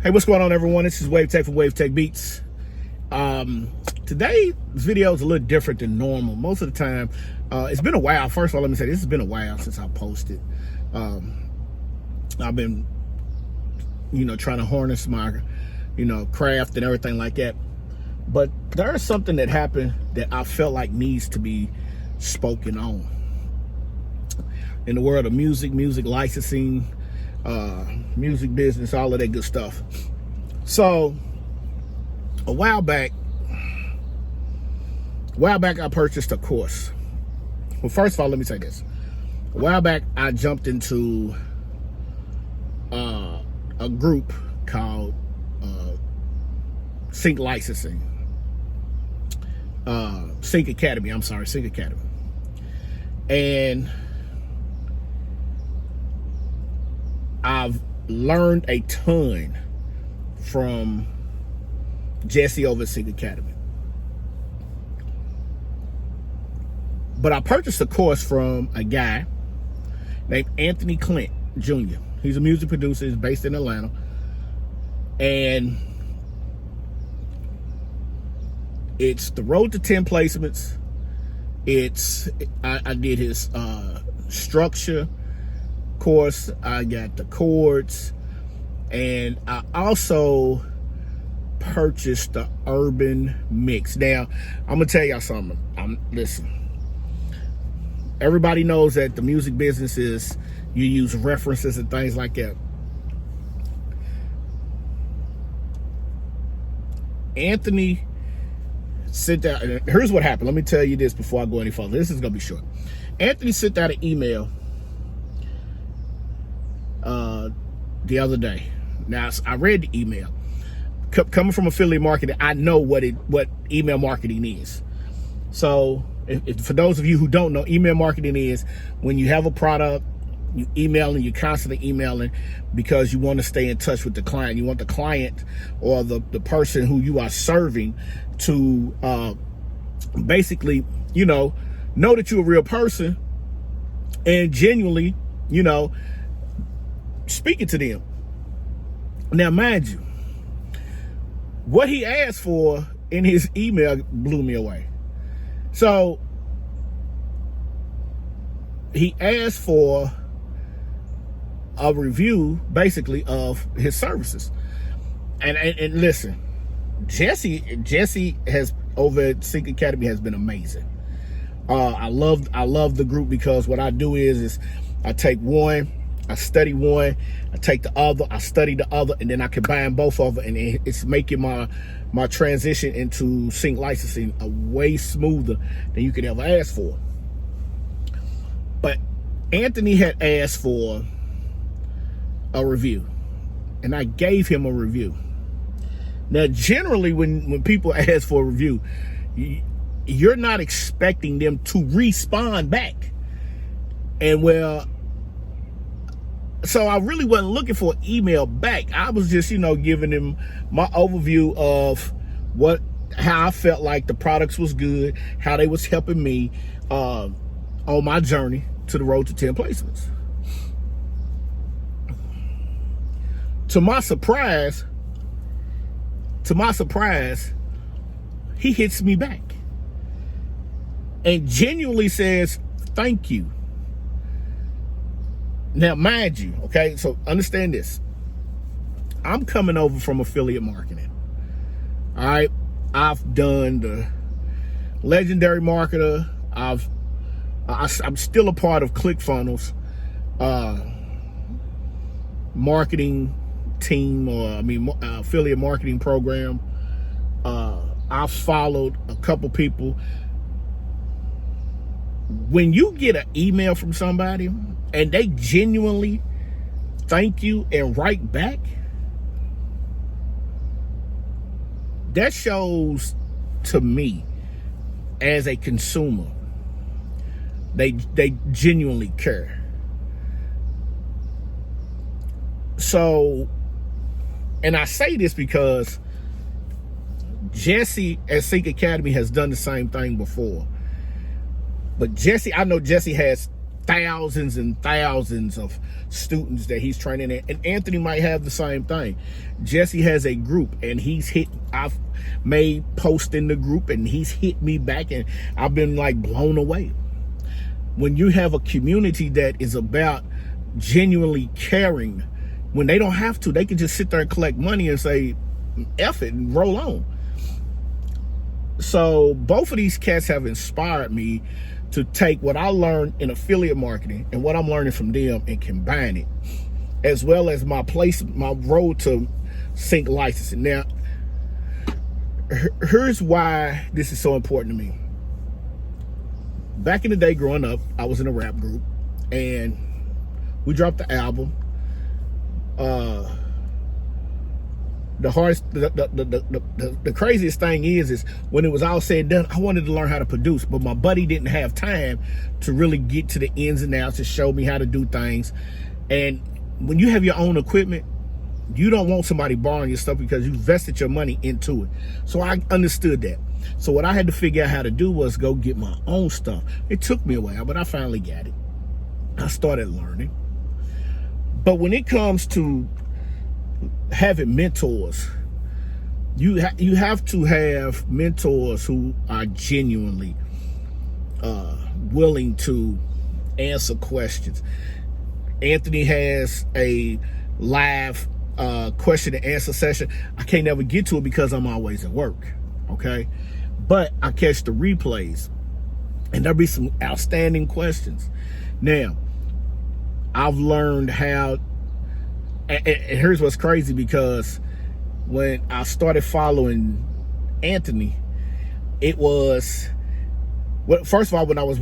Hey, what's going on, everyone? This is Wave Tech from Wave Tech Beats. Today's video is a little different than normal. Most of the time, it's been a while. First of all, let me say this has been a while since I posted. I've been, trying to harness my, craft and everything like that. But there is something that happened that I felt like needs to be spoken on. In the world of music licensing, music business, all of that good stuff. So a while back I purchased a course. Well, first of all, let me say this. A while back I jumped into a group called Sync Licensing. Sync Academy. And I've learned a ton from Jesse over at Sync Academy. But I purchased a course from a guy named Anthony Clint Jr. He's a music producer. He's based in Atlanta. And it's the Road to 10 Placements. I did his structure course. I got the chords, and I also purchased the urban mix. Now, I'm gonna tell y'all something. Listen. Everybody knows that the music business is you use references and things like that. Anthony sent out, and here's what happened. Let me tell you this before I go any further. This is gonna be short. Anthony sent out an email the other day. Now, I read the email. Coming from affiliate marketing, I know what email marketing is. So for those of you who don't know, email marketing is when you have a product, you emailing, you're constantly emailing because you want to stay in touch with the client. You want the client or the person who you are serving to basically, know that you're a real person and genuinely, speaking to them. Now, mind you, what he asked for in his email blew me away. So he asked for a review, basically, of his services. And listen, Jesse has over at Sync Academy has been amazing. I love the group because what I do is I take one, I study one, I take the other, I study the other, and then I combine both of them, and it's making my transition into sync licensing a way smoother than you could ever ask for. But Anthony had asked for a review, and I gave him a review. Now, generally, when people ask for a review, you're not expecting them to respond back. And so I really wasn't looking for an email back. I was just, giving him my overview of how I felt like the products was good, how they was helping me on my journey to the Road to 10 Placements. To my surprise, he hits me back and genuinely says, "Thank you." Now, mind you, okay, so understand this. I'm coming over from affiliate marketing. All right. I've done the Legendary Marketer. I'm still a part of ClickFunnels marketing team, or affiliate marketing program. I've followed a couple people. When you get an email from somebody and they genuinely thank you and write back, that shows to me as a consumer, they genuinely care. So, and I say this because Jesse at Sync Academy has done the same thing before. But Jesse, I know Jesse has thousands and thousands of students that he's training in. And Anthony might have the same thing. Jesse has a group, and I've made posts in the group, and he's hit me back, and I've been like blown away. When you have a community that is about genuinely caring, when they don't have to, they can just sit there and collect money and say, F it, and roll on. So both of these cats have inspired me to take what I learned in affiliate marketing and what I'm learning from them and combine it, as well as my road to sync licensing. Now, here's why this is so important to me. Back in the day growing up, I was in a rap group, and we dropped the album. The craziest thing is when it was all said and done, I wanted to learn how to produce, but my buddy didn't have time to really get to the ins and outs and show me how to do things. And when you have your own equipment, you don't want somebody borrowing your stuff because you vested your money into it. So I understood that. So what I had to figure out how to do was go get my own stuff. It took me a while, but I finally got it. I started learning. But when it comes to having mentors, you have to have mentors who are genuinely willing to answer questions. Anthony has a live question and answer session. I can't never get to it because I'm always at work, okay? But I catch the replays, and there'll be some outstanding questions. Now, I've learned how, and here's what's crazy, because when I started following Anthony, it was, well, first of all, when I was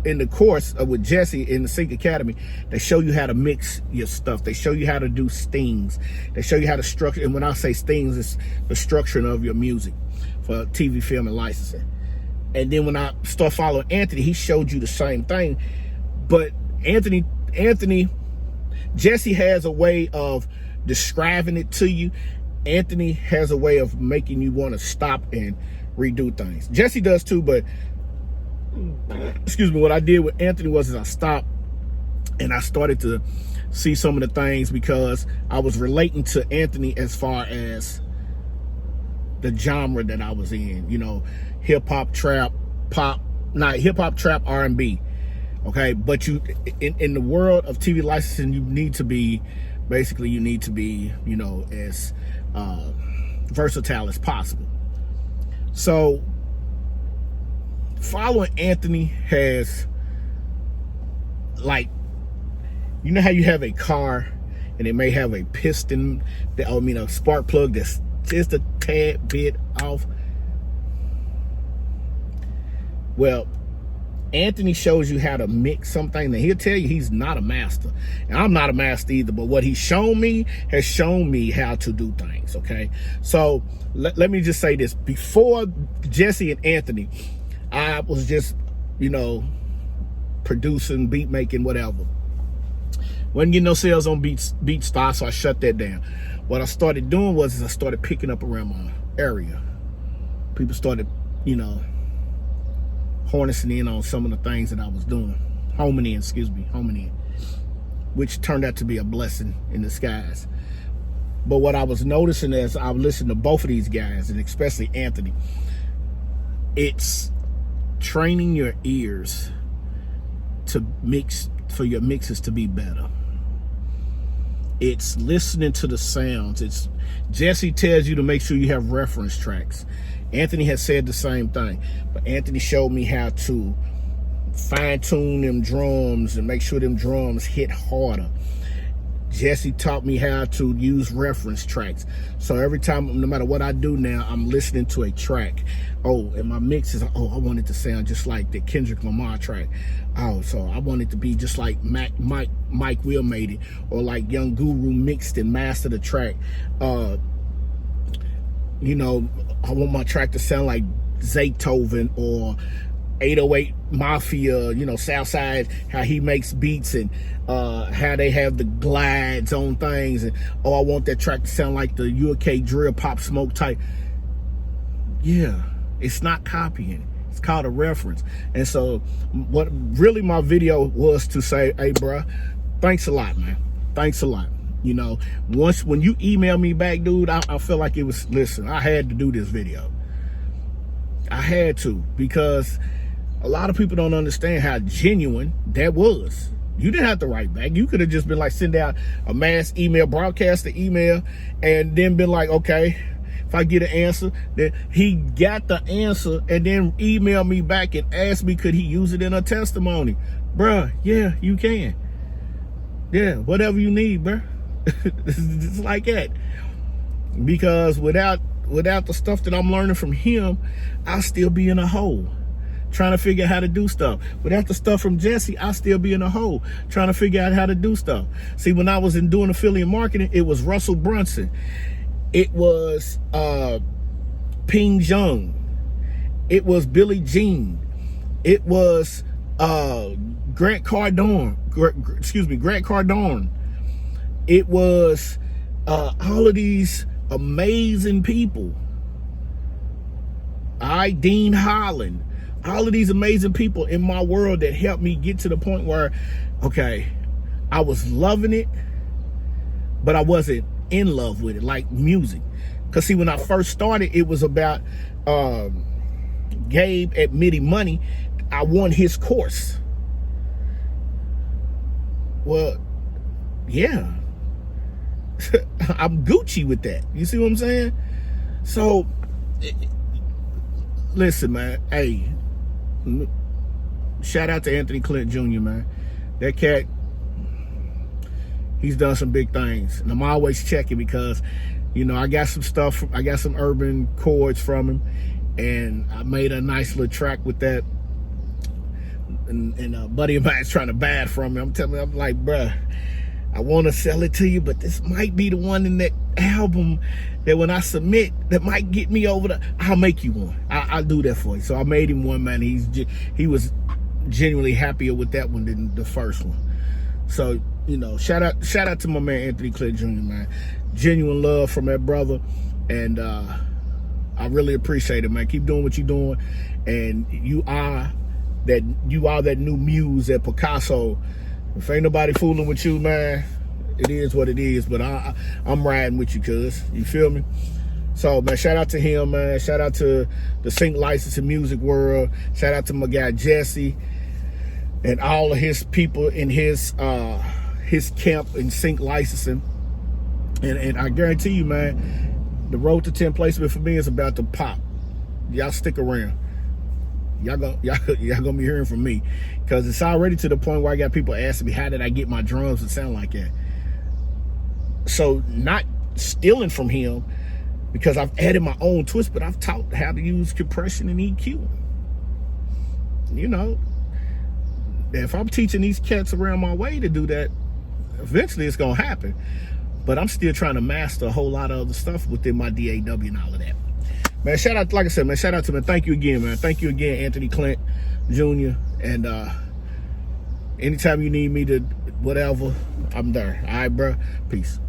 in the course with Jesse in the Sync Academy, they show you how to mix your stuff. They show you how to do stings. They show you how to structure. And when I say stings, it's the structuring of your music for TV, film, and licensing. And then when I start following Anthony, he showed you the same thing. But Jesse has a way of describing it to you. Anthony has a way of making you want to stop and redo things. Jesse does too, but excuse me, what I did with Anthony was I stopped and I started to see some of the things, because I was relating to Anthony as far as the genre that I was in, you know, hip-hop, trap, pop, not hip-hop, trap, R&B. Okay, but you in the world of TV licensing, you need to be, you know, as versatile as possible. So following Anthony has, like, you know how you have a car and it may have a piston, a spark plug that's just a tad bit off. Well, Anthony shows you how to mix something, and he'll tell you he's not a master. And I'm not a master either, but what he's shown me has shown me how to do things, okay? So let me just say this. Before Jesse and Anthony, I was just, you know, producing, beat making, whatever. Wasn't getting no sales on BeatStar, so I shut that down. What I started doing was I started picking up around my area. People started, you know, harnessing in on some of the things that I was doing. Homing in, which turned out to be a blessing in disguise. But what I was noticing as I listened to both of these guys, and especially Anthony, it's training your ears to mix, for your mixes to be better. It's listening to the sounds. Jesse tells you to make sure you have reference tracks. Anthony has said the same thing, but Anthony showed me how to fine-tune them drums and make sure them drums hit harder. Jesse taught me how to use reference tracks. So every time, no matter what I do now, I'm listening to a track. Oh, and my mix is, oh, I want it to sound just like the Kendrick Lamar track. Oh, so I want it to be just like Mike Will made it, or like Young Guru mixed and mastered the track. You know, I want my track to sound like Zaytoven or 808 Mafia, you know, Southside, how he makes beats, and how they have the glides on things. And, oh, I want that track to sound like the UK drill, Pop Smoke type. Yeah, it's not copying. It's called a reference. And so what really my video was to say, hey, bruh, thanks a lot, man. Thanks a lot. You know, when you email me back, dude, I feel like it was, listen, I had to do this video. I had to, because a lot of people don't understand how genuine that was. You didn't have to write back. You could have just been like, send out a mass email, broadcast the email, and then been like, okay, if I get an answer, then he got the answer and then email me back and ask me, could he use it in a testimony? Bruh, yeah, you can. Yeah, whatever you need, bruh. It's like that. Because without the stuff that I'm learning from him, I'll still be in a hole trying to figure out how to do stuff. Without the stuff from Jesse, I'll still be in a hole trying to figure out how to do stuff. See, when I was doing affiliate marketing, it was Russell Brunson. It was Ping Jung. It was Billie Jean. It was Grant Cardone. Grant Cardone. It was all of these amazing people. Dean Holland. All of these amazing people in my world that helped me get to the point where, okay, I was loving it, but I wasn't in love with it, like music. Because see, when I first started, it was about Gabe at MIDI Money. I won his course. Well, yeah. I'm Gucci with that. You see what I'm saying? So, listen, man. Hey, shout out to Anthony Clint Jr., man. That cat, he's done some big things. And I'm always checking because, you know, I got some stuff, I got some urban chords from him. And I made a nice little track with that. And a buddy of mine's trying to buy it from me. I'm like, bruh, I want to sell it to you, but this might be the one in that album that when I submit, that might get me over the, I'll make you one. I'll do that for you. So I made him one, man. He was genuinely happier with that one than the first one. So, you know, shout out to my man, Anthony Clint Jr., man. Genuine love from that brother. And I really appreciate it, man. Keep doing what you're doing. And you are that new muse at Picasso. If ain't nobody fooling with you, man, it is what it is. But I'm riding with you, cuz. You feel me? So, man, shout out to him, man. Shout out to the Sync Licensing Music world. Shout out to my guy, Jesse, and all of his people in his camp in Sync Licensing. And I guarantee you, man, the road to 10 placement for me is about to pop. Y'all stick around. Y'all gonna be hearing from me, because it's already to the point where I got people asking me, how did I get my drums to sound like that? So, not stealing from him, because I've added my own twist, but I've taught how to use compression and EQ. You know, if I'm teaching these cats around my way to do that, eventually it's gonna happen. But I'm still trying to master a whole lot of other stuff within my DAW and all of that. Man, shout out, like I said, man, shout out to me. Thank you again, man. Thank you again, Anthony Clint Jr. And anytime you need me to whatever, I'm there. All right, bro. Peace.